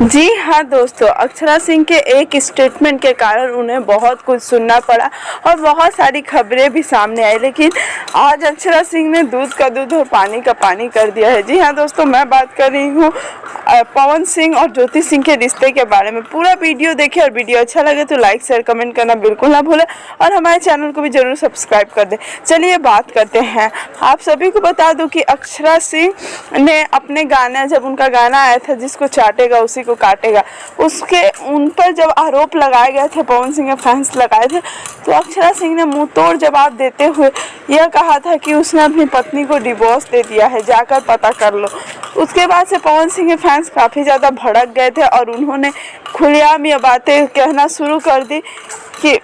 जी हाँ दोस्तों, अक्षरा सिंह के एक स्टेटमेंट के कारण उन्हें बहुत कुछ सुनना पड़ा और बहुत सारी खबरें भी सामने आई, लेकिन आज अक्षरा सिंह ने दूध का दूध और पानी का पानी कर दिया है। जी हाँ दोस्तों, मैं बात कर रही हूँ पवन सिंह और ज्योति सिंह के रिश्ते के बारे में। पूरा वीडियो देखें और वीडियो अच्छा लगे तो लाइक शेयर कमेंट करना बिल्कुल ना भूलें और हमारे चैनल को भी जरूर सब्सक्राइब कर दें। चलिए बात करते हैं। आप सभी को बता दूं कि अक्षरा सिंह ने अपने गाना, जब उनका गाना आया था जिसको चाटेगा उसी को काटेगा, उसके उन पर जब आरोप लगाए गए थे, पवन सिंह के फैंस लगाए थे, तो अक्षरा सिंह ने मुंह तोड़ जवाब देते हुए यह कहा था कि उसने अपनी पत्नी को डिवोर्स दे दिया है, जाकर पता कर लो। उसके बाद से पवन सिंह के फैंस काफ़ी ज़्यादा भड़क गए थे और उन्होंने खुलेआम ये बातें कहना शुरू कर दी कि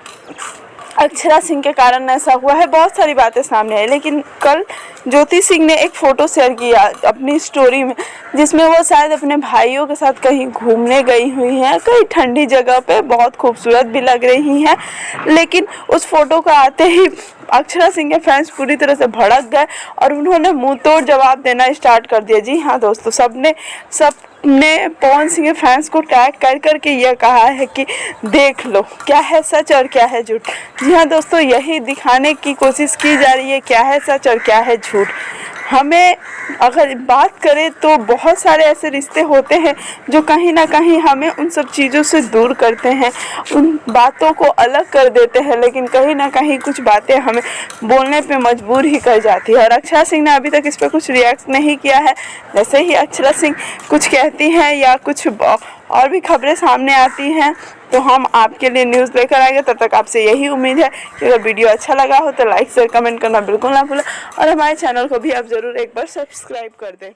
अक्षरा सिंह के कारण ऐसा हुआ है। बहुत सारी बातें सामने आई, लेकिन कल ज्योति सिंह ने एक फ़ोटो शेयर किया अपनी स्टोरी में, जिसमें वो शायद अपने भाइयों के साथ कहीं घूमने गई हुई हैं, कहीं ठंडी जगह पे, बहुत खूबसूरत भी लग रही हैं। लेकिन उस फोटो को आते ही अक्षरा सिंह के फैंस पूरी तरह से भड़क गए और उन्होंने मुंह तोड़ जवाब देना स्टार्ट कर दिया। जी हाँ दोस्तों, सबने पवन सिंह के फैंस को टैग कर करके यह कहा है कि देख लो क्या है सच और क्या है झूठ। जी हाँ दोस्तों, यही दिखाने की कोशिश की जा रही है क्या है सच और क्या है झूठ। हमें अगर बात करें तो बहुत सारे ऐसे रिश्ते होते हैं जो कहीं ना कहीं हमें उन सब चीज़ों से दूर करते हैं, उन बातों को अलग कर देते हैं, लेकिन कहीं ना कहीं कुछ बातें हमें बोलने पे मजबूर ही कर जाती है। और अक्षरा सिंह ने अभी तक इस पर कुछ रिएक्ट नहीं किया है। जैसे ही अक्षरा सिंह कुछ कहती हैं या कुछ और भी खबरें सामने आती हैं तो हम आपके लिए न्यूज़ लेकर आएंगे। तब तक आपसे यही उम्मीद है कि अगर वीडियो अच्छा लगा हो तो लाइक शेयर कमेंट करना बिल्कुल ना भूलें और हमारे चैनल को भी आप ज़रूर एक बार सब्सक्राइब कर दें।